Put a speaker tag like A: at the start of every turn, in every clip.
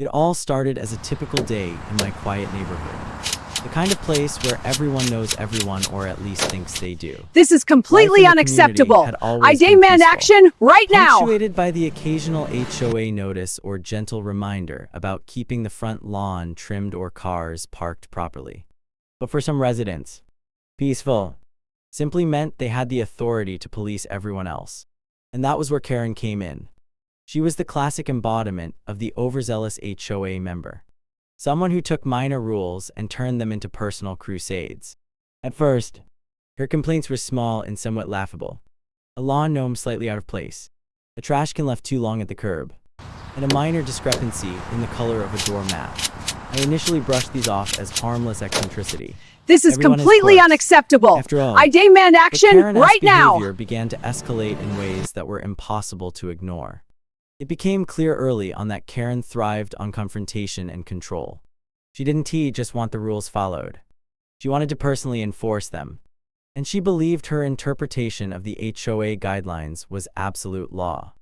A: It all started as a typical day in my quiet neighborhood. The kind of place where everyone knows everyone, or at least thinks they do.
B: This is completely
A: Life in the community
B: unacceptable.
A: had
B: I
A: always been
B: demand
A: peaceful,
B: action right now.
A: punctuated by the occasional HOA notice or gentle reminder about keeping the front lawn trimmed or cars parked properly. But for some residents, peaceful simply meant they had the authority to police everyone else. And that was where Karen came in. She was the classic embodiment of the overzealous HOA member. Someone who took minor rules and turned them into personal crusades. At first, her complaints were small and somewhat laughable. A lawn gnome slightly out of place, a trash can left too long at the curb, and a minor discrepancy in the color of a doormat. I initially brushed these off as harmless eccentricity.
B: This is
A: Everyone has
B: completely
A: quirks,
B: unacceptable.
A: after all.
B: I demand
A: But
B: action
A: Karen-esque
B: right now.
A: behavior began to escalate in ways that were impossible to ignore. It became clear early on that Karen thrived on confrontation and control. She didn't just want the rules followed. She wanted to personally enforce them. And she believed her interpretation of the HOA guidelines was absolute law.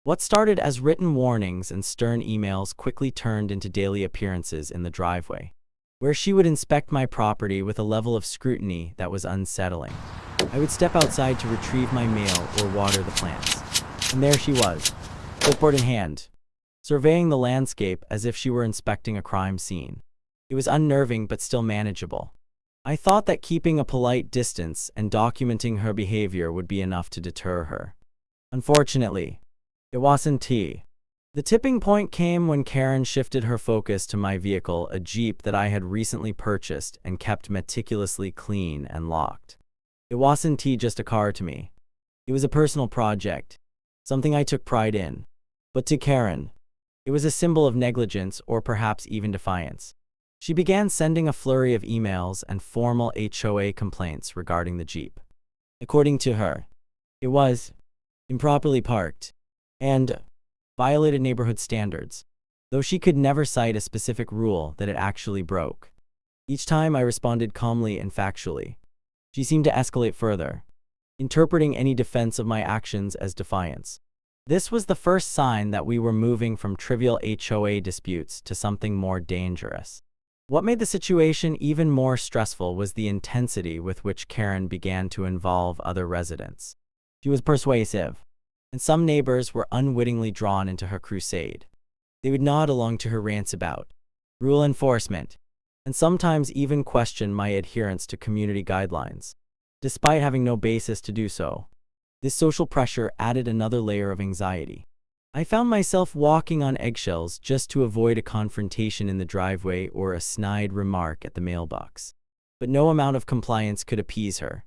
A: What started as written warnings and stern emails quickly turned into daily appearances in the driveway, where she would inspect my property with a level of scrutiny that was unsettling. I would step outside to retrieve my mail or water the plants. And there she was, clipboard in hand, surveying the landscape as if she were inspecting a crime scene. It was unnerving but still manageable. I thought that keeping a polite distance and documenting her behavior would be enough to deter her. Unfortunately, it wasn't. The tipping point came when Karen shifted her focus to my vehicle, a Jeep that I had recently purchased and kept meticulously clean and locked. It wasn't just a car to me. It was a personal project, something I took pride in. But to Karen, it was a symbol of negligence or perhaps even defiance. She began sending a flurry of emails and formal HOA complaints regarding the Jeep. According to her, it was improperly parked and violated neighborhood standards, though she could never cite a specific rule that it actually broke. Each time I responded calmly and factually. She seemed to escalate further, interpreting any defense of my actions as defiance. This was the first sign that we were moving from trivial HOA disputes to something more dangerous. What made the situation even more stressful was the intensity with which Karen began to involve other residents. She was persuasive, and some neighbors were unwittingly drawn into her crusade. They would nod along to her rants about rule enforcement, and sometimes even question my adherence to community guidelines, despite having no basis to do so. This social pressure added another layer of anxiety. I found myself walking on eggshells just to avoid a confrontation in the driveway or a snide remark at the mailbox. But no amount of compliance could appease her.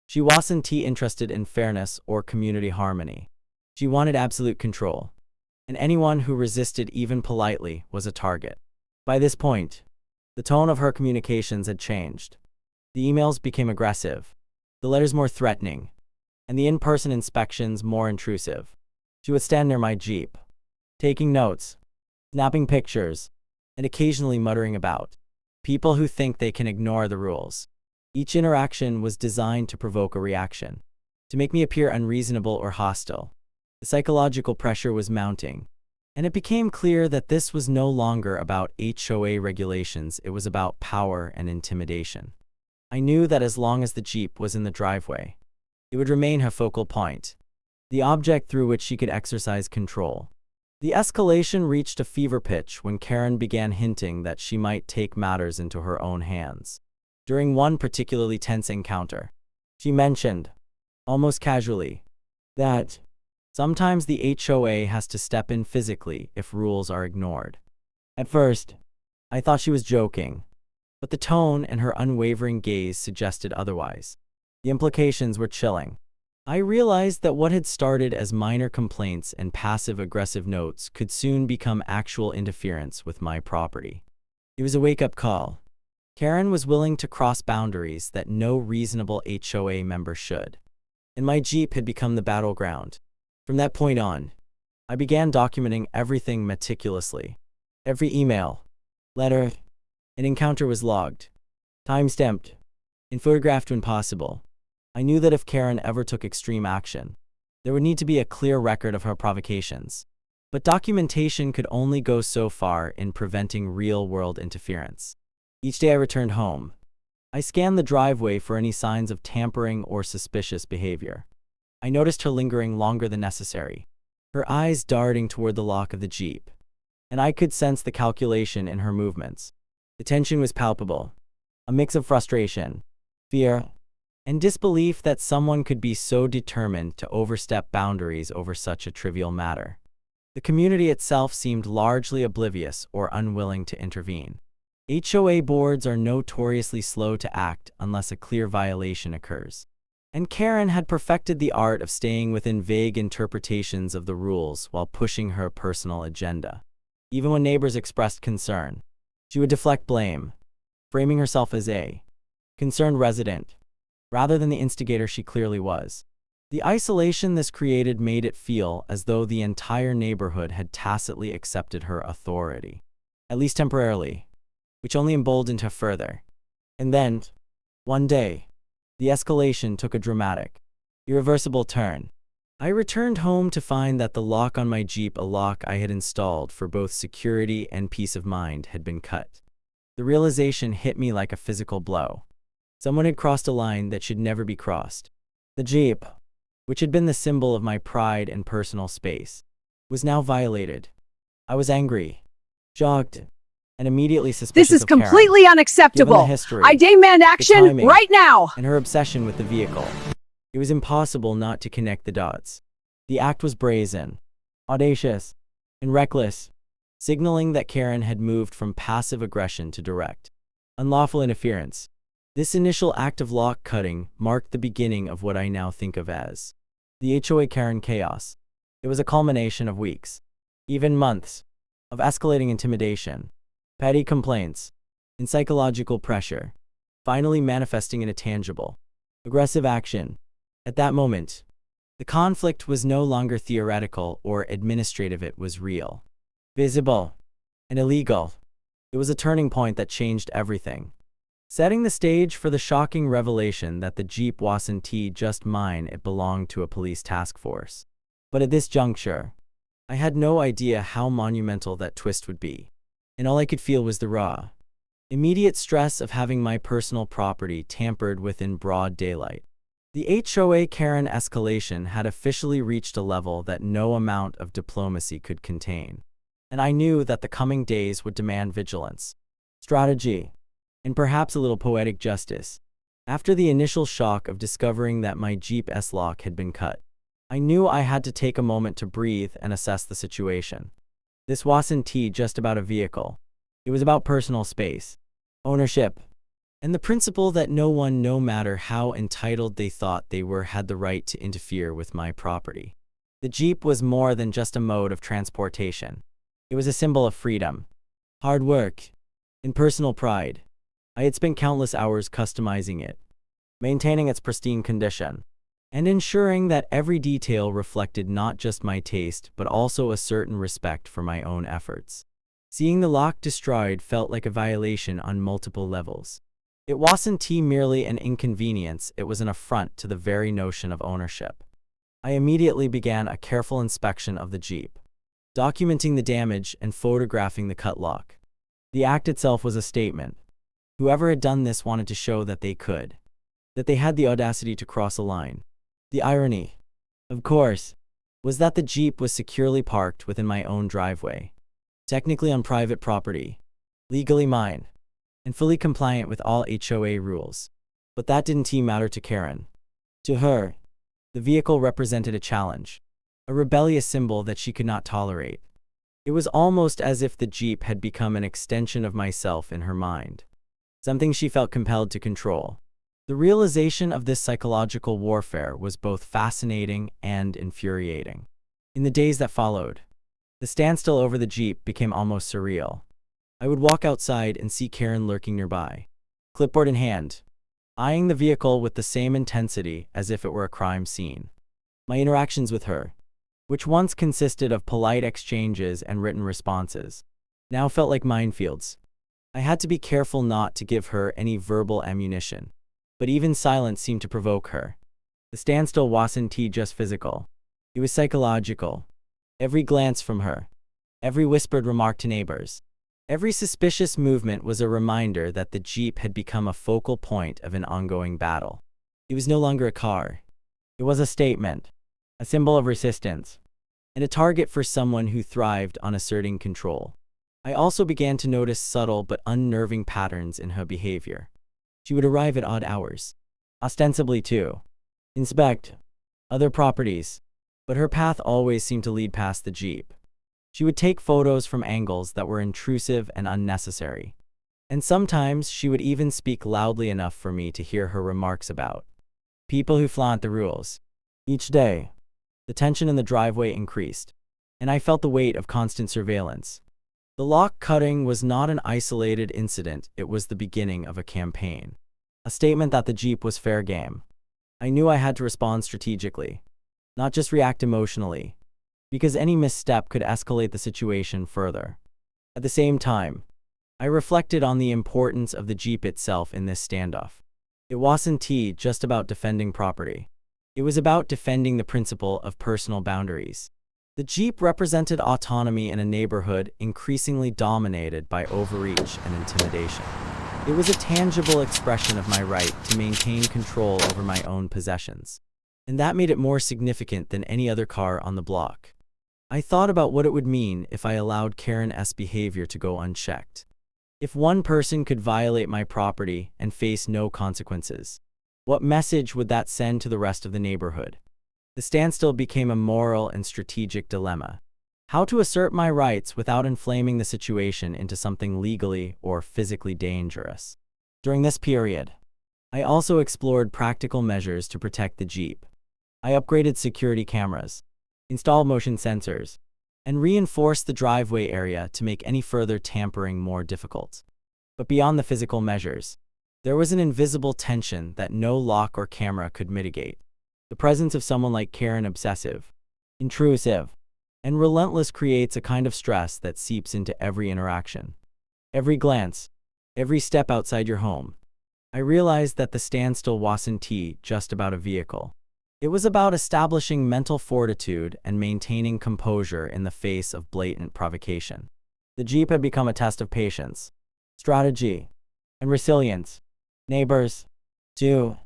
A: She wasn't interested in fairness or community harmony. She wanted absolute control, and anyone who resisted even politely was a target. By this point, the tone of her communications had changed. The emails became aggressive, the letters more threatening, and the in-person inspections more intrusive. She would stand near my Jeep, taking notes, snapping pictures, and occasionally muttering about people who think they can ignore the rules. Each interaction was designed to provoke a reaction, to make me appear unreasonable or hostile. The psychological pressure was mounting, and it became clear that this was no longer about HOA regulations, it was about power and intimidation. I knew that as long as the Jeep was in the driveway, it would remain her focal point, the object through which she could exercise control. The escalation reached a fever pitch when Karen began hinting that she might take matters into her own hands. During one particularly tense encounter, she mentioned, almost casually, that sometimes the HOA has to step in physically if rules are ignored. At first, I thought she was joking, but the tone and her unwavering gaze suggested otherwise. The implications were chilling. I realized that what had started as minor complaints and passive-aggressive notes could soon become actual interference with my property. It was a wake-up call. Karen was willing to cross boundaries that no reasonable HOA member should, and my Jeep had become the battleground. From that point on, I began documenting everything meticulously. Every email, letter, and encounter was logged, time-stamped, and photographed when possible. I knew that if Karen ever took extreme action, there would need to be a clear record of her provocations. But documentation could only go so far in preventing real-world interference. Each day I returned home, I scanned the driveway for any signs of tampering or suspicious behavior. I noticed her lingering longer than necessary, her eyes darting toward the lock of the Jeep, and I could sense the calculation in her movements. The tension was palpable, a mix of frustration, fear, and disbelief that someone could be so determined to overstep boundaries over such a trivial matter. The community itself seemed largely oblivious or unwilling to intervene. HOA boards are notoriously slow to act unless a clear violation occurs. And Karen had perfected the art of staying within vague interpretations of the rules while pushing her personal agenda. Even when neighbors expressed concern, she would deflect blame, framing herself as a concerned resident, rather than the instigator she clearly was. The isolation this created made it feel as though the entire neighborhood had tacitly accepted her authority, at least temporarily, which only emboldened her further. And then, one day, the escalation took a dramatic, irreversible turn. I returned home to find that the lock on my Jeep, a lock I had installed for both security and peace of mind, had been cut. The realization hit me like a physical blow. Someone had crossed a line that should never be crossed. The Jeep, which had been the symbol of my pride and personal space, was now violated. I was angry, shocked, and immediately suspicious
B: This is
A: of Karen,
B: completely unacceptable.
A: given the history,
B: I demand action
A: timing,
B: right now.
A: and her obsession with the vehicle. It was impossible not to connect the dots. The act was brazen, audacious, and reckless, signaling that Karen had moved from passive aggression to direct, unlawful interference. This initial act of lock cutting marked the beginning of what I now think of as the HOA Karen chaos. It was a culmination of weeks, even months, of escalating intimidation, petty complaints, and psychological pressure, finally manifesting in a tangible, aggressive action. At that moment, the conflict was no longer theoretical or administrative, it was real, visible, and illegal. It was a turning point that changed everything, setting the stage for the shocking revelation that the Jeep wasn't just mine, it belonged to a police task force. But at this juncture, I had no idea how monumental that twist would be, and all I could feel was the raw, immediate stress of having my personal property tampered with in broad daylight. The HOA Karen escalation had officially reached a level that no amount of diplomacy could contain, and I knew that the coming days would demand vigilance, strategy, and perhaps a little poetic justice. After the initial shock of discovering that my Jeep S-lock had been cut, I knew I had to take a moment to breathe and assess the situation. This wasn't just about a vehicle. It was about personal space, ownership, and the principle that no one, no matter how entitled they thought they were, had the right to interfere with my property. The Jeep was more than just a mode of transportation. It was a symbol of freedom, hard work, and personal pride. I had spent countless hours customizing it, maintaining its pristine condition, and ensuring that every detail reflected not just my taste but also a certain respect for my own efforts. Seeing the lock destroyed felt like a violation on multiple levels. It wasn't merely an inconvenience, it was an affront to the very notion of ownership. I immediately began a careful inspection of the Jeep, documenting the damage and photographing the cut lock. The act itself was a statement. Whoever had done this wanted to show that they could, that they had the audacity to cross a line. The irony, of course, was that the Jeep was securely parked within my own driveway, technically on private property, legally mine, and fully compliant with all HOA rules. But that didn't matter to Karen. To her, the vehicle represented a challenge, a rebellious symbol that she could not tolerate. It was almost as if the Jeep had become an extension of myself in her mind, something she felt compelled to control. The realization of this psychological warfare was both fascinating and infuriating. In the days that followed, the standstill over the Jeep became almost surreal. I would walk outside and see Karen lurking nearby, clipboard in hand, eyeing the vehicle with the same intensity as if it were a crime scene. My interactions with her, which once consisted of polite exchanges and written responses, now felt like minefields. I had to be careful not to give her any verbal ammunition, but even silence seemed to provoke her. The standstill wasn't just physical. It was psychological. Every glance from her, every whispered remark to neighbors, every suspicious movement was a reminder that the Jeep had become a focal point of an ongoing battle. It was no longer a car. It was a statement, a symbol of resistance, and a target for someone who thrived on asserting control. I also began to notice subtle but unnerving patterns in her behavior. She would arrive at odd hours, ostensibly to inspect other properties, but her path always seemed to lead past the Jeep. She would take photos from angles that were intrusive and unnecessary, and sometimes she would even speak loudly enough for me to hear her remarks about people who flaunt the rules. Each day, the tension in the driveway increased, and I felt the weight of constant surveillance. The lock cutting was not an isolated incident, it was the beginning of a campaign. A statement that the Jeep was fair game. I knew I had to respond strategically, not just react emotionally, because any misstep could escalate the situation further. At the same time, I reflected on the importance of the Jeep itself in this standoff. It wasn't just about defending property. It was about defending the principle of personal boundaries. The Jeep represented autonomy in a neighborhood increasingly dominated by overreach and intimidation. It was a tangible expression of my right to maintain control over my own possessions, and that made it more significant than any other car on the block. I thought about what it would mean if I allowed Karen's behavior to go unchecked. If one person could violate my property and face no consequences, what message would that send to the rest of the neighborhood? The standstill became a moral and strategic dilemma. How to assert my rights without inflaming the situation into something legally or physically dangerous. During this period, I also explored practical measures to protect the Jeep. I upgraded security cameras, installed motion sensors, and reinforced the driveway area to make any further tampering more difficult. But beyond the physical measures, there was an invisible tension that no lock or camera could mitigate. The presence of someone like Karen, obsessive, intrusive, and relentless, creates a kind of stress that seeps into every interaction. Every glance, every step outside your home. I realized that the standstill wasn't just about a vehicle. It was about establishing mental fortitude and maintaining composure in the face of blatant provocation. The Jeep had become a test of patience, strategy, and resilience. Neighbors, too,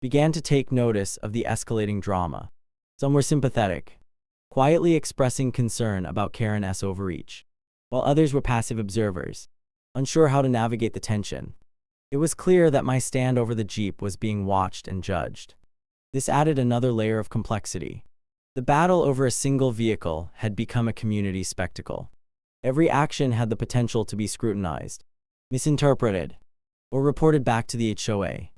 A: began to take notice of the escalating drama. Some were sympathetic, quietly expressing concern about Karen's overreach, while others were passive observers, unsure how to navigate the tension. It was clear that my stand over the Jeep was being watched and judged. This added another layer of complexity. The battle over a single vehicle had become a community spectacle. Every action had the potential to be scrutinized, misinterpreted, or reported back to the HOA,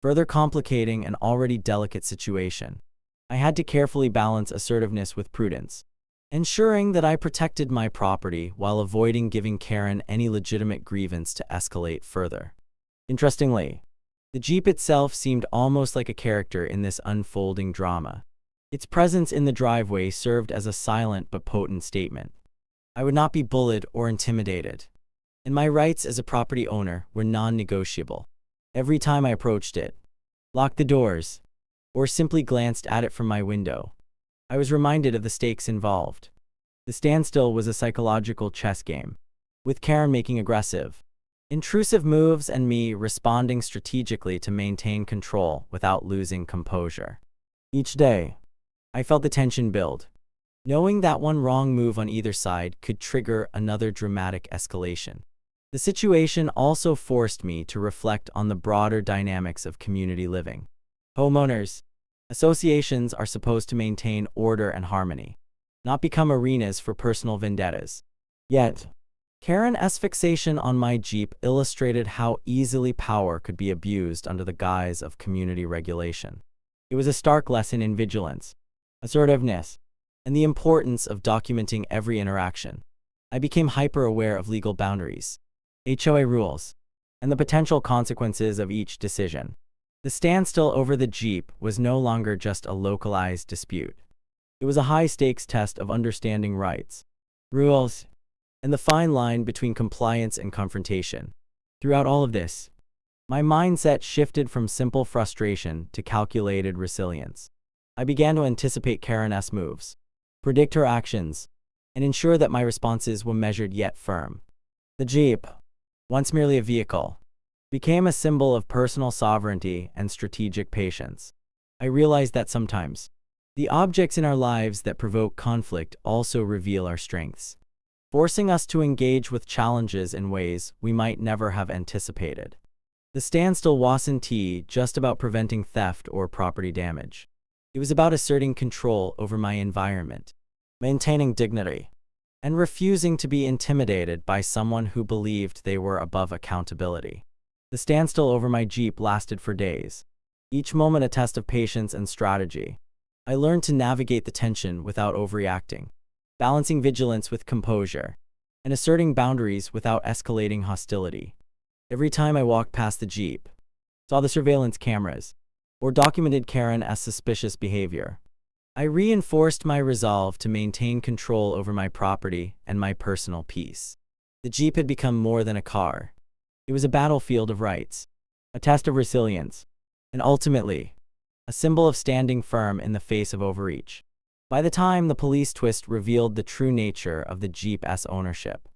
A: further complicating an already delicate situation. I had to carefully balance assertiveness with prudence, ensuring that I protected my property while avoiding giving Karen any legitimate grievance to escalate further. Interestingly, the Jeep itself seemed almost like a character in this unfolding drama. Its presence in the driveway served as a silent but potent statement. I would not be bullied or intimidated, and my rights as a property owner were non-negotiable. Every time I approached it, locked the doors, or simply glanced at it from my window, I was reminded of the stakes involved. The standstill was a psychological chess game, with Karen making aggressive, intrusive moves and me responding strategically to maintain control without losing composure. Each day, I felt the tension build, knowing that one wrong move on either side could trigger another dramatic escalation. The situation also forced me to reflect on the broader dynamics of community living. Homeowners associations are supposed to maintain order and harmony, not become arenas for personal vendettas. Yet, Karen's fixation on my Jeep illustrated how easily power could be abused under the guise of community regulation. It was a stark lesson in vigilance, assertiveness, and the importance of documenting every interaction. I became hyper-aware of legal boundaries, HOA rules, and the potential consequences of each decision. The standstill over the Jeep was no longer just a localized dispute. It was a high-stakes test of understanding rights, rules, and the fine line between compliance and confrontation. Throughout all of this, my mindset shifted from simple frustration to calculated resilience. I began to anticipate Karen's moves, predict her actions, and ensure that my responses were measured yet firm. The Jeep, once merely a vehicle, became a symbol of personal sovereignty and strategic patience. I realized that sometimes, the objects in our lives that provoke conflict also reveal our strengths, forcing us to engage with challenges in ways we might never have anticipated. The standstill wasn't just about preventing theft or property damage. It was about asserting control over my environment, maintaining dignity, and refusing to be intimidated by someone who believed they were above accountability. The standstill over my Jeep lasted for days, each moment a test of patience and strategy. I learned to navigate the tension without overreacting, balancing vigilance with composure, and asserting boundaries without escalating hostility. Every time I walked past the Jeep, saw the surveillance cameras, or documented Karen as suspicious behavior, I reinforced my resolve to maintain control over my property and my personal peace. The Jeep had become more than a car. It was a battlefield of rights, a test of resilience, and ultimately, a symbol of standing firm in the face of overreach. By the time the police twist revealed the true nature of the Jeep's ownership,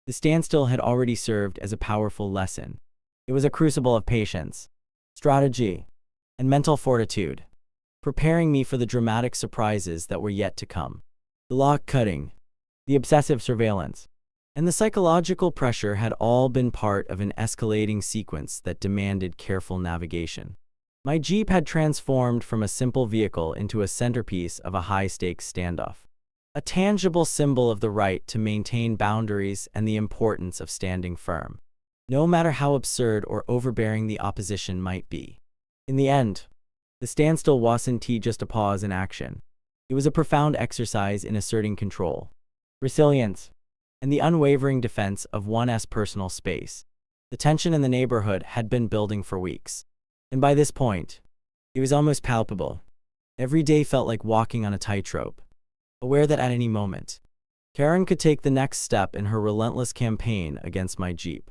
A: the standstill had already served as a powerful lesson. It was a crucible of patience, strategy, and mental fortitude, preparing me for the dramatic surprises that were yet to come. The lock cutting, the obsessive surveillance, and the psychological pressure had all been part of an escalating sequence that demanded careful navigation. My Jeep had transformed from a simple vehicle into a centerpiece of a high-stakes standoff, a tangible symbol of the right to maintain boundaries and the importance of standing firm, no matter how absurd or overbearing the opposition might be. In the end, the standstill wasn't just a pause in action. It was a profound exercise in asserting control, resilience, and the unwavering defense of one's personal space. The tension in the neighborhood had been building for weeks, and by this point, it was almost palpable. Every day felt like walking on a tightrope, aware that at any moment, Karen could take the next step in her relentless campaign against my Jeep.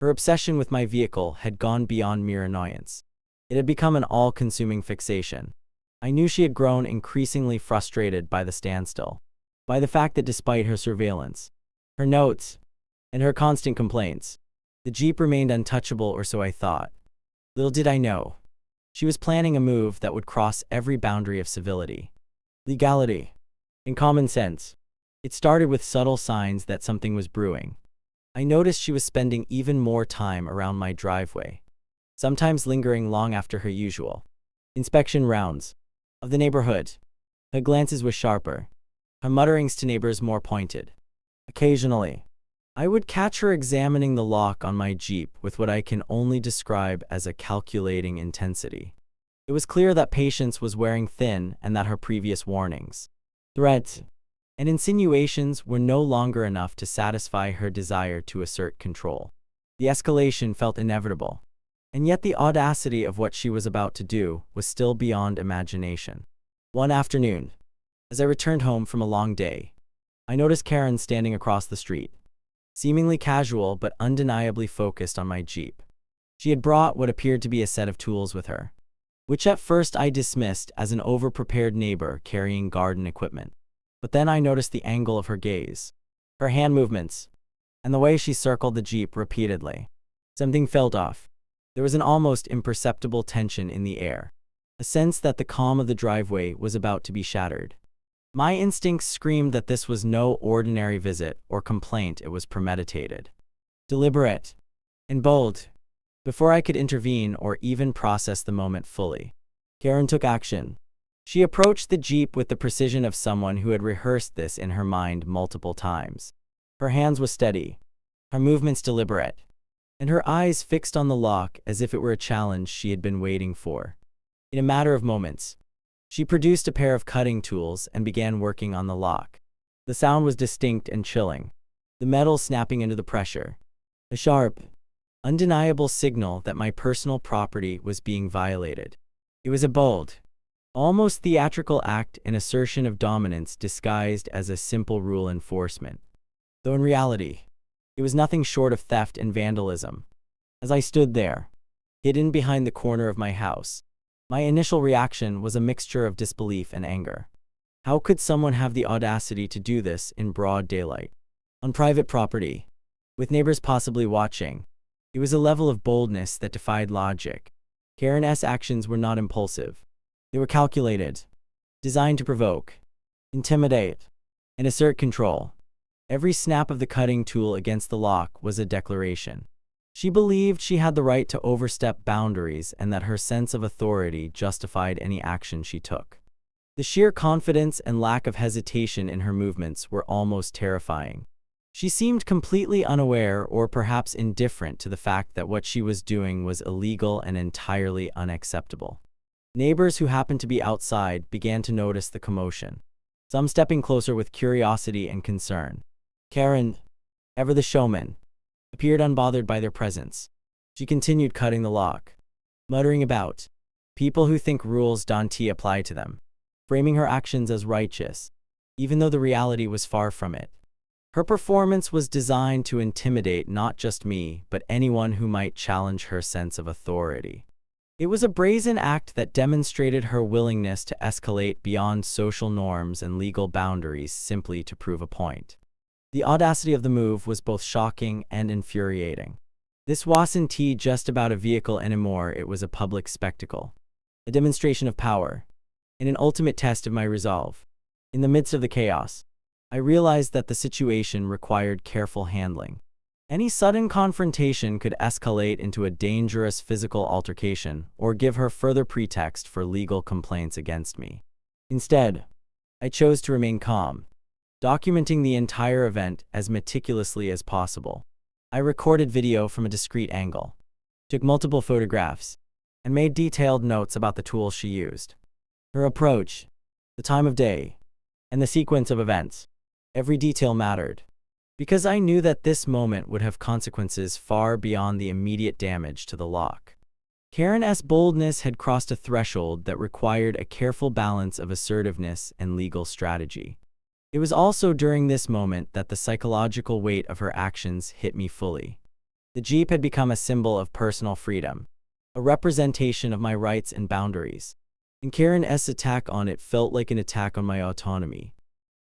A: Her obsession with my vehicle had gone beyond mere annoyance. It had become an all-consuming fixation. I knew she had grown increasingly frustrated by the standstill, by the fact that despite her surveillance, her notes, and her constant complaints, the Jeep remained untouchable, or so I thought. Little did I know, she was planning a move that would cross every boundary of civility, legality, and common sense. It started with subtle signs that something was brewing. I noticed she was spending even more time around my driveway, sometimes lingering long after her usual inspection rounds of the neighborhood. Her glances were sharper, her mutterings to neighbors more pointed. Occasionally, I would catch her examining the lock on my Jeep with what I can only describe as a calculating intensity. It was clear that patience was wearing thin and that her previous warnings, threats, and insinuations were no longer enough to satisfy her desire to assert control. The escalation felt inevitable, and yet the audacity of what she was about to do was still beyond imagination. One afternoon, as I returned home from a long day, I noticed Karen standing across the street, seemingly casual but undeniably focused on my Jeep. She had brought what appeared to be a set of tools with her, which at first I dismissed as an over-prepared neighbor carrying garden equipment. But then I noticed the angle of her gaze, her hand movements, and the way she circled the Jeep repeatedly. Something felt off. There was an almost imperceptible tension in the air, a sense that the calm of the driveway was about to be shattered. My instincts screamed that this was no ordinary visit or complaint. It was premeditated, deliberate, and bold. Before I could intervene or even process the moment fully, Karen took action. She approached the Jeep with the precision of someone who had rehearsed this in her mind multiple times. Her hands were steady, her movements deliberate, and her eyes fixed on the lock as if it were a challenge she had been waiting for. In a matter of moments, she produced a pair of cutting tools and began working on the lock. The sound was distinct and chilling, the metal snapping under the pressure, a sharp, undeniable signal that my personal property was being violated. It was a bold, almost theatrical act, an assertion of dominance disguised as a simple rule enforcement, though in reality, it was nothing short of theft and vandalism. As I stood there, hidden behind the corner of my house, my initial reaction was a mixture of disbelief and anger. How could someone have the audacity to do this in broad daylight? On private property, with neighbors possibly watching. It was a level of boldness that defied logic. Karen's actions were not impulsive. They were calculated, designed to provoke, intimidate, and assert control. Every snap of the cutting tool against the lock was a declaration. She believed she had the right to overstep boundaries and that her sense of authority justified any action she took. The sheer confidence and lack of hesitation in her movements were almost terrifying. She seemed completely unaware or perhaps indifferent to the fact that what she was doing was illegal and entirely unacceptable. Neighbors who happened to be outside began to notice the commotion, some stepping closer with curiosity and concern. Karen, ever the showman, appeared unbothered by their presence. She continued cutting the lock, muttering about people who think rules don't apply to them, framing her actions as righteous, even though the reality was far from it. Her performance was designed to intimidate not just me, but anyone who might challenge her sense of authority. It was a brazen act that demonstrated her willingness to escalate beyond social norms and legal boundaries simply to prove a point. The audacity of the move was both shocking and infuriating. This wasn't just about a vehicle anymore, it was a public spectacle, a demonstration of power, and an ultimate test of my resolve. In the midst of the chaos, I realized that the situation required careful handling. Any sudden confrontation could escalate into a dangerous physical altercation or give her further pretext for legal complaints against me. Instead, I chose to remain calm, documenting the entire event as meticulously as possible. I recorded video from a discreet angle, took multiple photographs, and made detailed notes about the tools she used, her approach, the time of day, and the sequence of events. Every detail mattered, because I knew that this moment would have consequences far beyond the immediate damage to the lock. Karen's boldness had crossed a threshold that required a careful balance of assertiveness and legal strategy. It was also during this moment that the psychological weight of her actions hit me fully. The Jeep had become a symbol of personal freedom, a representation of my rights and boundaries, and Karen's attack on it felt like an attack on my autonomy.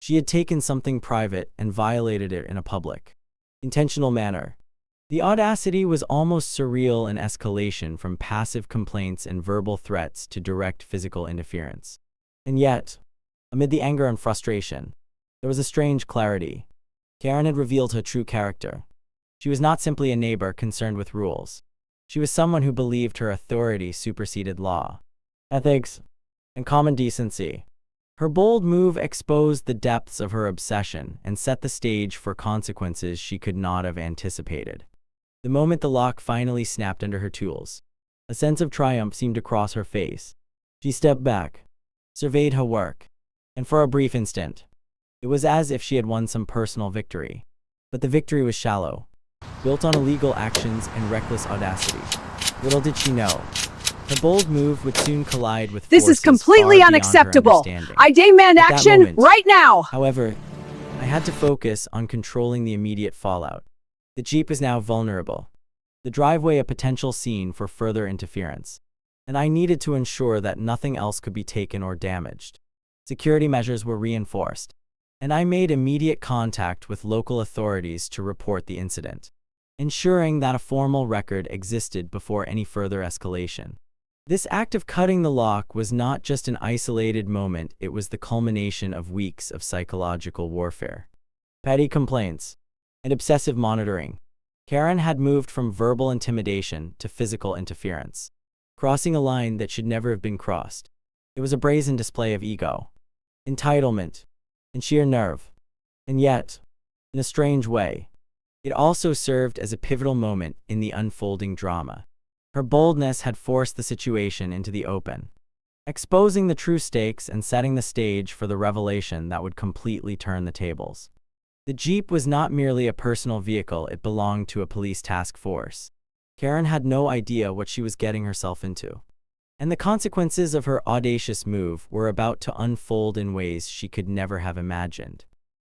A: She had taken something private and violated it in a public, intentional manner. The audacity was almost surreal in escalation from passive complaints and verbal threats to direct physical interference. And yet, amid the anger and frustration, there was a strange clarity. Karen had revealed her true character. She was not simply a neighbor concerned with rules. She was someone who believed her authority superseded law, ethics, and common decency. Her bold move exposed the depths of her obsession and set the stage for consequences she could not have anticipated. The moment the lock finally snapped under her tools, a sense of triumph seemed to cross her face. She stepped back, surveyed her work, and for a brief instant, it was as if she had won some personal victory. But the victory was shallow, built on illegal actions and reckless audacity. Little did she know, her bold move would soon collide with
B: This is
A: forces
B: completely
A: far beyond her
B: unacceptable.
A: understanding.
B: I demand
A: At that
B: action
A: moment,
B: right now.
A: However, I had to focus on controlling the immediate fallout. The Jeep was now vulnerable, the driveway a potential scene for further interference, and I needed to ensure that nothing else could be taken or damaged. Security measures were reinforced, and I made immediate contact with local authorities to report the incident, ensuring that a formal record existed before any further escalation. This act of cutting the lock was not just an isolated moment, it was the culmination of weeks of psychological warfare. Petty complaints and obsessive monitoring. Karen had moved from verbal intimidation to physical interference, crossing a line that should never have been crossed. It was a brazen display of ego, entitlement, and sheer nerve. And yet, in a strange way, it also served as a pivotal moment in the unfolding drama. Her boldness had forced the situation into the open, exposing the true stakes and setting the stage for the revelation that would completely turn the tables. The Jeep was not merely a personal vehicle, it belonged to a police task force. Karen had no idea what she was getting herself into, and the consequences of her audacious move were about to unfold in ways she could never have imagined.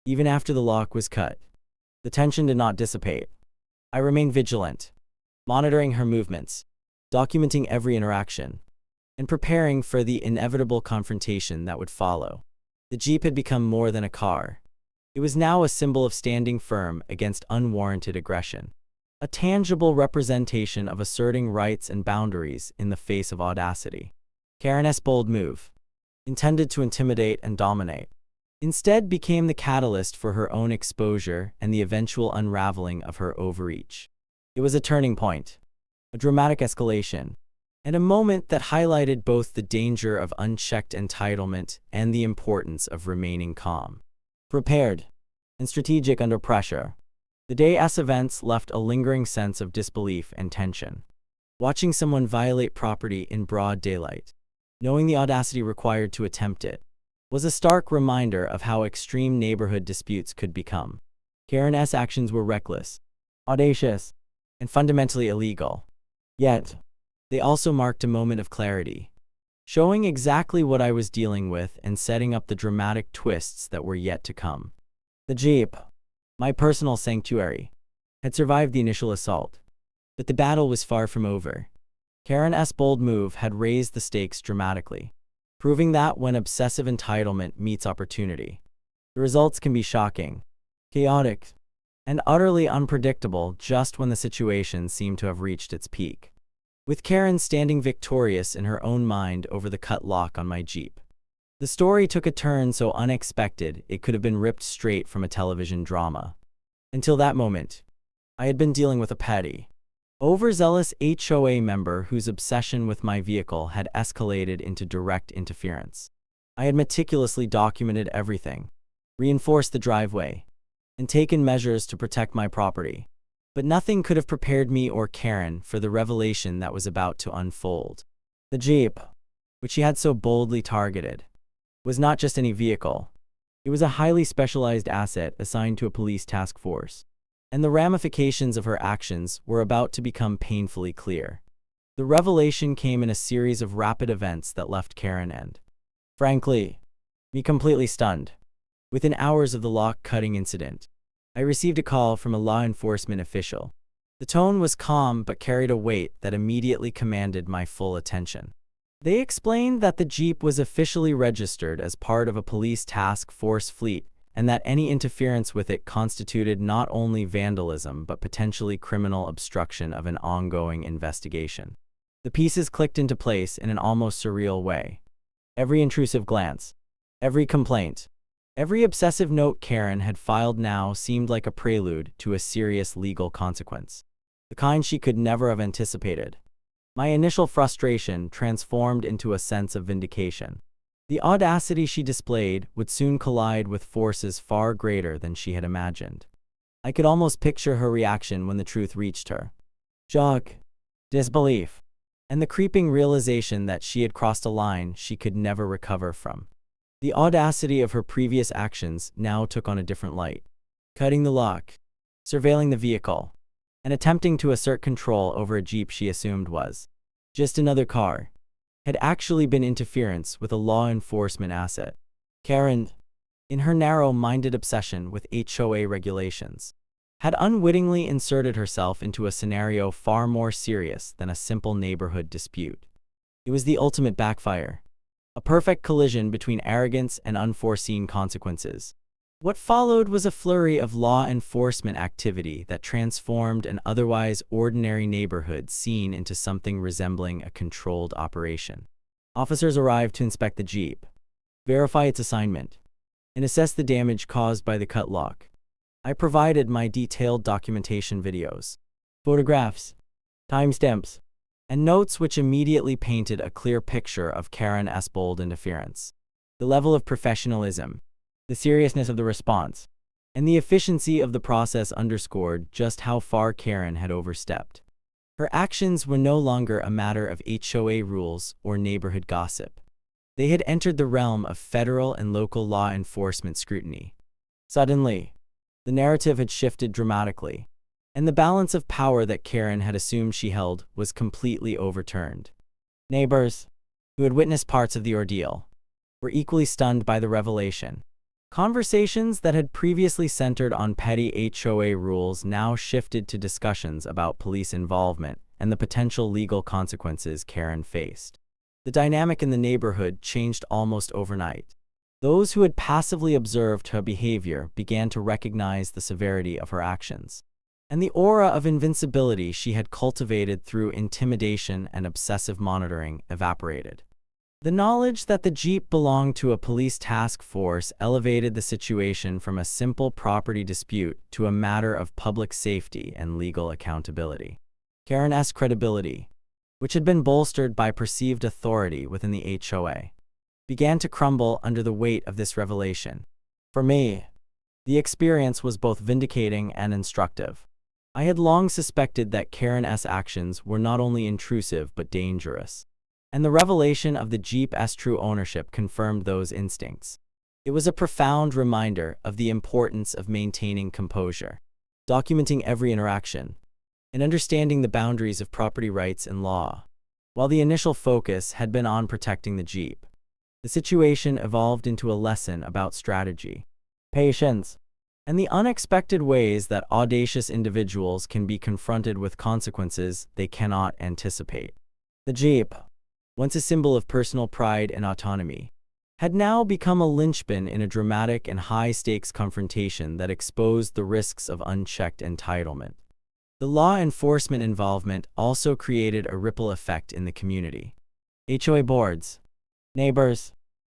A: Even after the lock was cut, the tension did not dissipate. I remained vigilant, monitoring her movements, documenting every interaction, and preparing for the inevitable confrontation that would follow. The Jeep had become more than a car. It was now a symbol of standing firm against unwarranted aggression, a tangible representation of asserting rights and boundaries in the face of audacity. Karen's bold move, intended to intimidate and dominate, instead became the catalyst for her own exposure and the eventual unraveling of her overreach. It was a turning point, a dramatic escalation, and a moment that highlighted both the danger of unchecked entitlement and the importance of remaining calm, prepared, and strategic under pressure. The day's events left a lingering sense of disbelief and tension. Watching someone violate property in broad daylight, knowing the audacity required to attempt it, was a stark reminder of how extreme neighborhood disputes could become. Karen's actions were reckless, audacious, and fundamentally illegal. Yet, they also marked a moment of clarity, showing exactly what I was dealing with and setting up the dramatic twists that were yet to come. The Jeep, my personal sanctuary, had survived the initial assault, but the battle was far from over. Karen's bold move had raised the stakes dramatically, proving that when obsessive entitlement meets opportunity, the results can be shocking, chaotic, and utterly unpredictable just when the situation seemed to have reached its peak. With Karen standing victorious in her own mind over the cut lock on my Jeep, the story took a turn so unexpected it could have been ripped straight from a television drama. Until that moment, I had been dealing with a petty, overzealous HOA member whose obsession with my vehicle had escalated into direct interference. I had meticulously documented everything, reinforced the driveway, and taken measures to protect my property. But nothing could have prepared me or Karen for the revelation that was about to unfold. The Jeep, which she had so boldly targeted, was not just any vehicle. It was a highly specialized asset assigned to a police task force, and the ramifications of her actions were about to become painfully clear. The revelation came in a series of rapid events that left Karen and, frankly, me completely stunned. Within hours of the lock-cutting incident, I received a call from a law enforcement official. The tone was calm but carried a weight that immediately commanded my full attention. They explained that the Jeep was officially registered as part of a police task force fleet and that any interference with it constituted not only vandalism but potentially criminal obstruction of an ongoing investigation. The pieces clicked into place in an almost surreal way. Every intrusive glance, every complaint, every obsessive note Karen had filed now seemed like a prelude to a serious legal consequence, the kind she could never have anticipated. My initial frustration transformed into a sense of vindication. The audacity she displayed would soon collide with forces far greater than she had imagined. I could almost picture her reaction when the truth reached her. Shock, disbelief, and the creeping realization that she had crossed a line she could never recover from. The audacity of her previous actions now took on a different light. Cutting the lock, surveilling the vehicle, and attempting to assert control over a Jeep she assumed was just another car, had actually been interference with a law enforcement asset. Karen, in her narrow-minded obsession with HOA regulations, had unwittingly inserted herself into a scenario far more serious than a simple neighborhood dispute. It was the ultimate backfire, a perfect collision between arrogance and unforeseen consequences. What followed was a flurry of law enforcement activity that transformed an otherwise ordinary neighborhood scene into something resembling a controlled operation. Officers arrived to inspect the Jeep, verify its assignment, and assess the damage caused by the cut lock. I provided my detailed documentation videos, photographs, timestamps, and notes which immediately painted a clear picture of Karen's bold interference. The level of professionalism, the seriousness of the response, and the efficiency of the process underscored just how far Karen had overstepped. Her actions were no longer a matter of HOA rules or neighborhood gossip. They had entered the realm of federal and local law enforcement scrutiny. Suddenly, the narrative had shifted dramatically, and the balance of power that Karen had assumed she held was completely overturned. Neighbors, who had witnessed parts of the ordeal, were equally stunned by the revelation. Conversations that had previously centered on petty HOA rules now shifted to discussions about police involvement and the potential legal consequences Karen faced. The dynamic in the neighborhood changed almost overnight. Those who had passively observed her behavior began to recognize the severity of her actions, and the aura of invincibility she had cultivated through intimidation and obsessive monitoring evaporated. The knowledge that the Jeep belonged to a police task force elevated the situation from a simple property dispute to a matter of public safety and legal accountability. Karen's credibility, which had been bolstered by perceived authority within the HOA, began to crumble under the weight of this revelation. For me, the experience was both vindicating and instructive. I had long suspected that Karen's actions were not only intrusive but dangerous, and the revelation of the Jeep's true ownership confirmed those instincts. It was a profound reminder of the importance of maintaining composure, documenting every interaction, and understanding the boundaries of property rights and law. While the initial focus had been on protecting the Jeep, the situation evolved into a lesson about strategy, patience, and the unexpected ways that audacious individuals can be confronted with consequences they cannot anticipate. The Jeep, once a symbol of personal pride and autonomy, had now become a linchpin in a dramatic and high-stakes confrontation that exposed the risks of unchecked entitlement. The law enforcement involvement also created a ripple effect in the community. HOA boards, neighbors,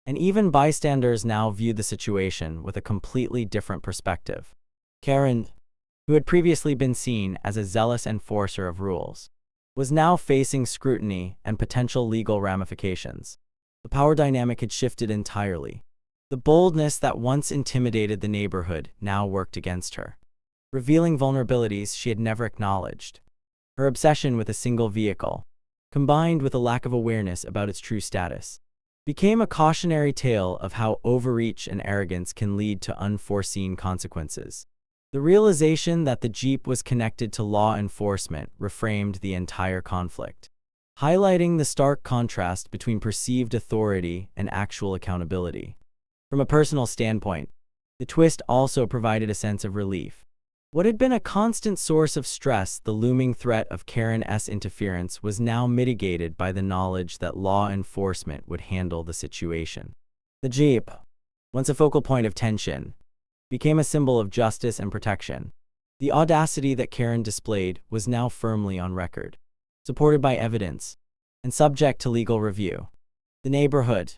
A: and even bystanders now viewed the situation with a completely different perspective. Karen, who had previously been seen as a zealous enforcer of rules, was now facing scrutiny and potential legal ramifications. The power dynamic had shifted entirely. The boldness that once intimidated the neighborhood now worked against her, revealing vulnerabilities she had never acknowledged. Her obsession with a single vehicle, combined with a lack of awareness about its true status, became a cautionary tale of how overreach and arrogance can lead to unforeseen consequences. The realization that the Jeep was connected to law enforcement reframed the entire conflict, highlighting the stark contrast between perceived authority and actual accountability. From a personal standpoint, the twist also provided a sense of relief. What had been a constant source of stress, the looming threat of Karen's interference, was now mitigated by the knowledge that law enforcement would handle the situation. The Jeep, once a focal point of tension, became a symbol of justice and protection. The audacity that Karen displayed was now firmly on record, supported by evidence, and subject to legal review. The neighborhood,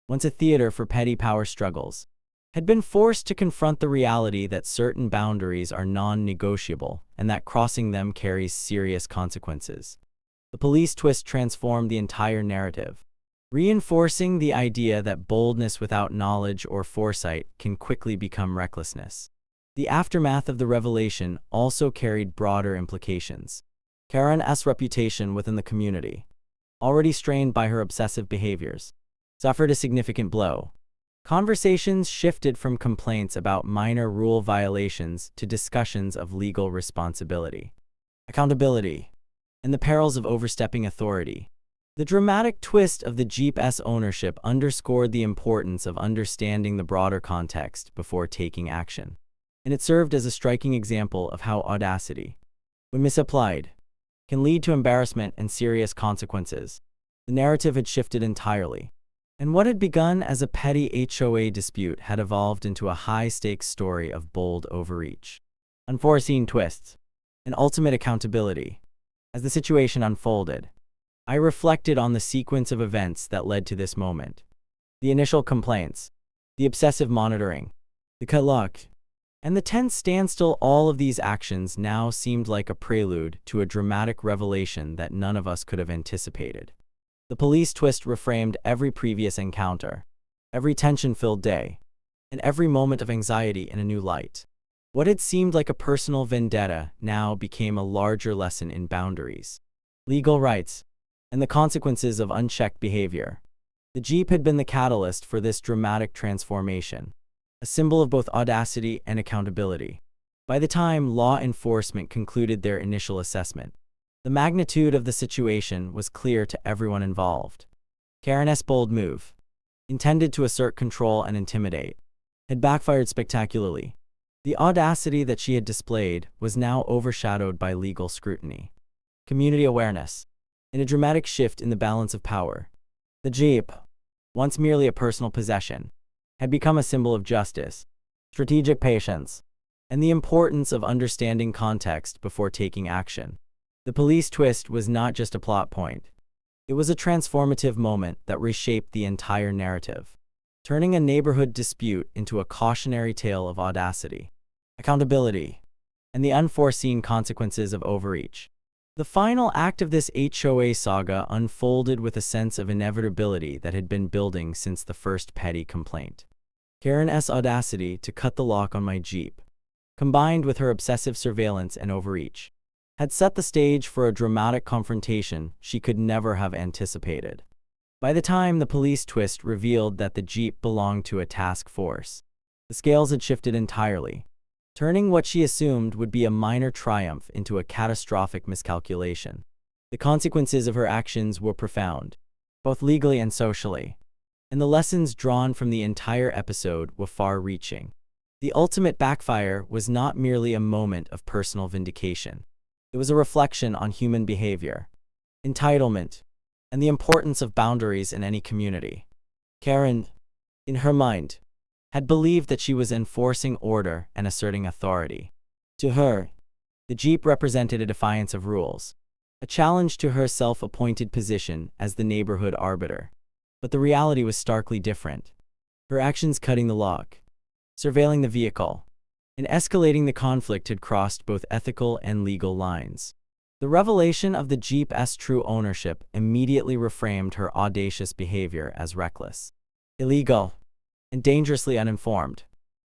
A: once a theater for petty power struggles, had been forced to confront the reality that certain boundaries are non-negotiable and that crossing them carries serious consequences. The police twist transformed the entire narrative, reinforcing the idea that boldness without knowledge or foresight can quickly become recklessness. The aftermath of the revelation also carried broader implications. Karen's reputation within the community, already strained by her obsessive behaviors, suffered a significant blow. Conversations shifted from complaints about minor rule violations to discussions of legal responsibility, accountability, and the perils of overstepping authority. The dramatic twist of the Jeep's ownership underscored the importance of understanding the broader context before taking action, and it served as a striking example of how audacity, when misapplied, can lead to embarrassment and serious consequences. The narrative had shifted entirely, and what had begun as a petty HOA dispute had evolved into a high-stakes story of bold overreach, unforeseen twists, and ultimate accountability. As the situation unfolded, I reflected on the sequence of events that led to this moment. The initial complaints, the obsessive monitoring, the cut lock, and the tense standstill. All of these actions now seemed like a prelude to a dramatic revelation that none of us could have anticipated. The police twist reframed every previous encounter, every tension-filled day, and every moment of anxiety in a new light. What had seemed like a personal vendetta now became a larger lesson in boundaries, legal rights, and the consequences of unchecked behavior. The Jeep had been the catalyst for this dramatic transformation, a symbol of both audacity and accountability. By the time law enforcement concluded their initial assessment, the magnitude of the situation was clear to everyone involved. Karen's bold move, intended to assert control and intimidate, had backfired spectacularly. The audacity that she had displayed was now overshadowed by legal scrutiny, community awareness, and a dramatic shift in the balance of power. The Jeep, once merely a personal possession, had become a symbol of justice, strategic patience, and the importance of understanding context before taking action. The police twist was not just a plot point. It was a transformative moment that reshaped the entire narrative, turning a neighborhood dispute into a cautionary tale of audacity, accountability, and the unforeseen consequences of overreach. The final act of this HOA saga unfolded with a sense of inevitability that had been building since the first petty complaint. Karen's audacity to cut the lock on my Jeep, combined with her obsessive surveillance and overreach, had set the stage for a dramatic confrontation she could never have anticipated. By the time the police twist revealed that the Jeep belonged to a task force, the scales had shifted entirely, turning what she assumed would be a minor triumph into a catastrophic miscalculation. The consequences of her actions were profound, both legally and socially, and the lessons drawn from the entire episode were far-reaching. The ultimate backfire was not merely a moment of personal vindication. It was a reflection on human behavior, entitlement, and the importance of boundaries in any community. Karen, in her mind, had believed that she was enforcing order and asserting authority. To her, the Jeep represented a defiance of rules, a challenge to her self-appointed position as the neighborhood arbiter. But the reality was starkly different. Her actions cutting the lock, surveilling the vehicle, and escalating the conflict had crossed both ethical and legal lines. The revelation of the Jeep's true ownership immediately reframed her audacious behavior as reckless, illegal, and dangerously uninformed.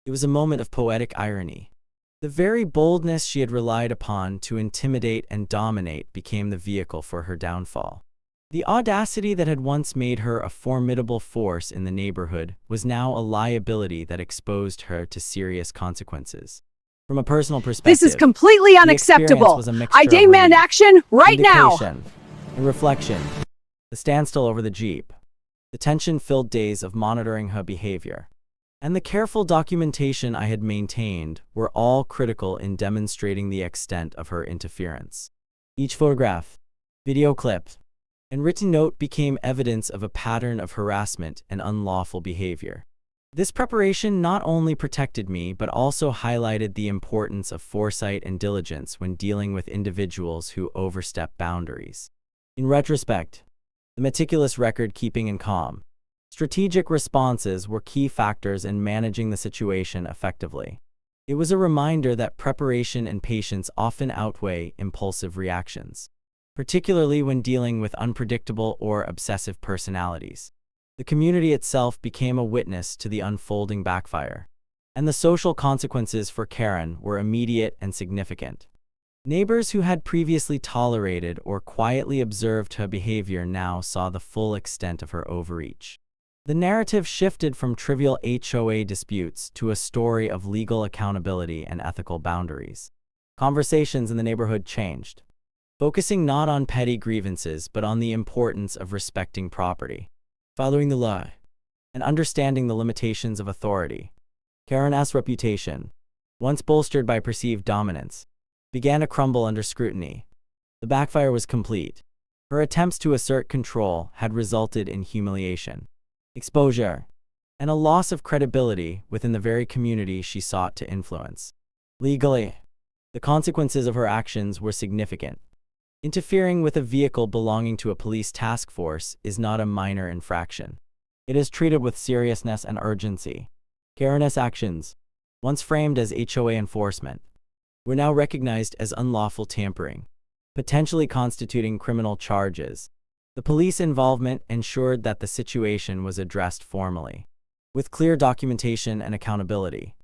A: It was a moment of poetic irony. The very boldness she had relied upon to intimidate and dominate became the vehicle for her downfall. The audacity that had once made her a formidable force in the neighborhood was now a liability that exposed her to serious consequences. From a personal perspective,
B: This is completely
A: the experience
B: unacceptable.
A: was a mixture
B: I
A: of
B: demand
A: relief,
B: action right now.
A: vindication, and reflection. The standstill over the Jeep, the tension-filled days of monitoring her behavior, and the careful documentation I had maintained were all critical in demonstrating the extent of her interference. Each photograph, video clip, and written note became evidence of a pattern of harassment and unlawful behavior. This preparation not only protected me but also highlighted the importance of foresight and diligence when dealing with individuals who overstep boundaries. In retrospect, the meticulous record-keeping and calm, strategic responses were key factors in managing the situation effectively. It was a reminder that preparation and patience often outweigh impulsive reactions, particularly when dealing with unpredictable or obsessive personalities. The community itself became a witness to the unfolding backfire, and the social consequences for Karen were immediate and significant. Neighbors who had previously tolerated or quietly observed her behavior now saw the full extent of her overreach. The narrative shifted from trivial HOA disputes to a story of legal accountability and ethical boundaries. Conversations in the neighborhood changed, focusing not on petty grievances but on the importance of respecting property, following the law, and understanding the limitations of authority. Karen's reputation, once bolstered by perceived dominance, began to crumble under scrutiny. The backfire was complete. Her attempts to assert control had resulted in humiliation, exposure, and a loss of credibility within the very community she sought to influence. Legally, the consequences of her actions were significant. Interfering with a vehicle belonging to a police task force is not a minor infraction. It is treated with seriousness and urgency. Karen's actions, once framed as HOA enforcement, were now recognized as unlawful tampering, potentially constituting criminal charges. The police involvement ensured that the situation was addressed formally, with clear documentation and accountability.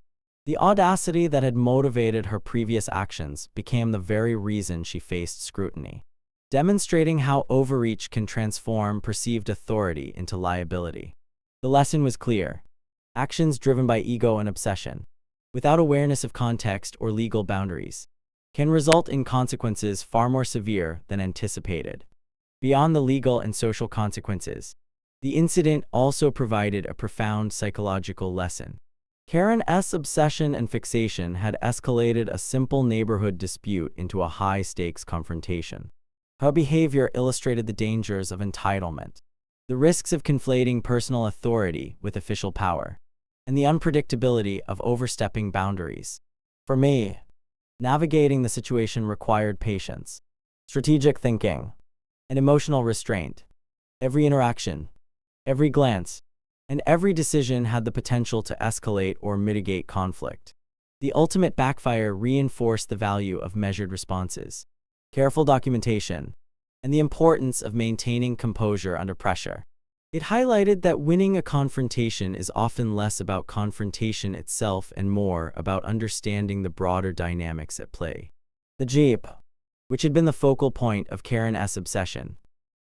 A: The audacity that had motivated her previous actions became the very reason she faced scrutiny, demonstrating how overreach can transform perceived authority into liability. The lesson was clear. Actions driven by ego and obsession, without awareness of context or legal boundaries, can result in consequences far more severe than anticipated. Beyond the legal and social consequences, the incident also provided a profound psychological lesson. Karen's obsession and fixation had escalated a simple neighborhood dispute into a high-stakes confrontation. Her behavior illustrated the dangers of entitlement, the risks of conflating personal authority with official power, and the unpredictability of overstepping boundaries. For me, navigating the situation required patience, strategic thinking, and emotional restraint. Every interaction, every glance, and every decision had the potential to escalate or mitigate conflict. The ultimate backfire reinforced the value of measured responses, careful documentation, and the importance of maintaining composure under pressure. It highlighted that winning a confrontation is often less about confrontation itself and more about understanding the broader dynamics at play. The Jeep, which had been the focal point of Karen's obsession,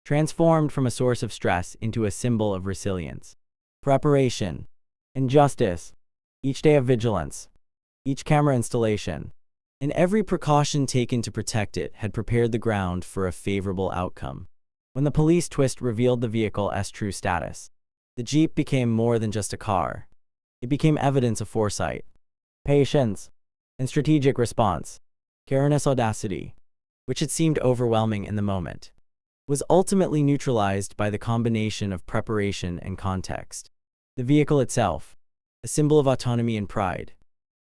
A: transformed from a source of stress into a symbol of resilience, preparation, and justice. Each day of vigilance, each camera installation, and every precaution taken to protect it had prepared the ground for a favorable outcome. When the police twist revealed the vehicle's true status, the Jeep became more than just a car. It became evidence of foresight, patience, and strategic response. Karen's audacity, which had seemed overwhelming in the moment, was ultimately neutralized by the combination of preparation and context. The vehicle itself, a symbol of autonomy and pride,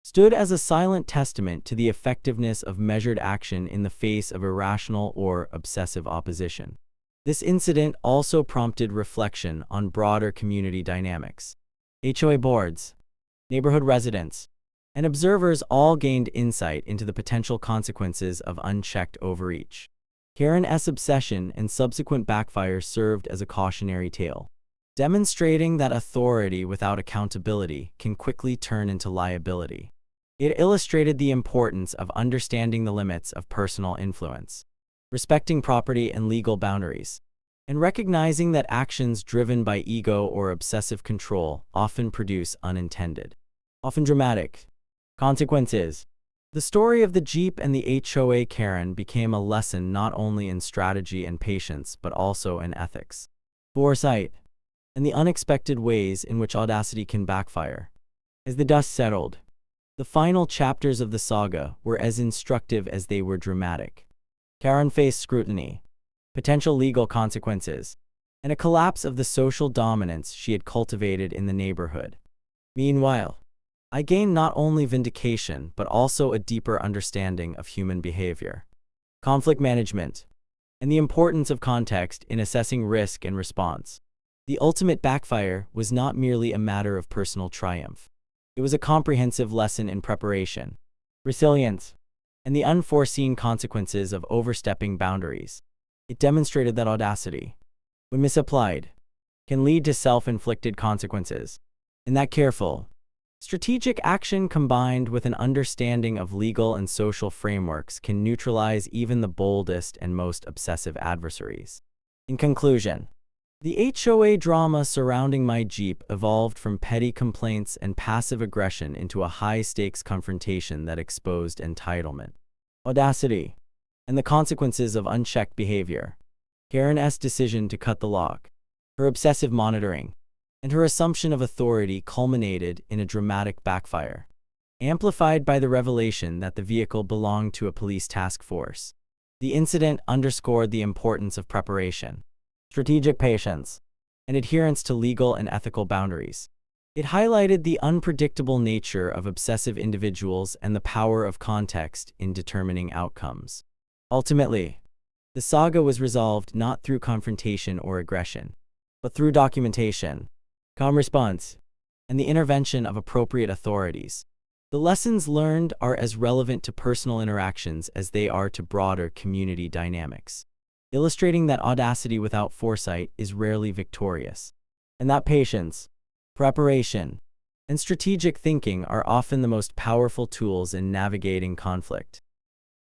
A: stood as a silent testament to the effectiveness of measured action in the face of irrational or obsessive opposition. This incident also prompted reflection on broader community dynamics. HOA boards, neighborhood residents, and observers all gained insight into the potential consequences of unchecked overreach. Karen's obsession and subsequent backfire served as a cautionary tale, demonstrating that authority without accountability can quickly turn into liability. It illustrated the importance of understanding the limits of personal influence, respecting property and legal boundaries, and recognizing that actions driven by ego or obsessive control often produce unintended, often dramatic, consequences. The story of the Jeep and the HOA Karen became a lesson not only in strategy and patience but also in ethics, foresight, and the unexpected ways in which audacity can backfire. As the dust settled, the final chapters of the saga were as instructive as they were dramatic. Karen faced scrutiny, potential legal consequences, and a collapse of the social dominance she had cultivated in the neighborhood. Meanwhile, I gained not only vindication but also a deeper understanding of human behavior, conflict management, and the importance of context in assessing risk and response. The ultimate backfire was not merely a matter of personal triumph. It was a comprehensive lesson in preparation, resilience, and the unforeseen consequences of overstepping boundaries. It demonstrated that audacity, when misapplied, can lead to self-inflicted consequences, and that careful, strategic action combined with an understanding of legal and social frameworks can neutralize even the boldest and most obsessive adversaries. In conclusion, the HOA drama surrounding my Jeep evolved from petty complaints and passive aggression into a high-stakes confrontation that exposed entitlement, audacity, and the consequences of unchecked behavior. Karen's decision to cut the lock, her obsessive monitoring, and her assumption of authority culminated in a dramatic backfire, amplified by the revelation that the vehicle belonged to a police task force. The incident underscored the importance of preparation, strategic patience, and adherence to legal and ethical boundaries. It highlighted the unpredictable nature of obsessive individuals and the power of context in determining outcomes. Ultimately, the saga was resolved not through confrontation or aggression, but through documentation, calm response, and the intervention of appropriate authorities. The lessons learned are as relevant to personal interactions as they are to broader community dynamics, illustrating that audacity without foresight is rarely victorious, and that patience, preparation, and strategic thinking are often the most powerful tools in navigating conflict.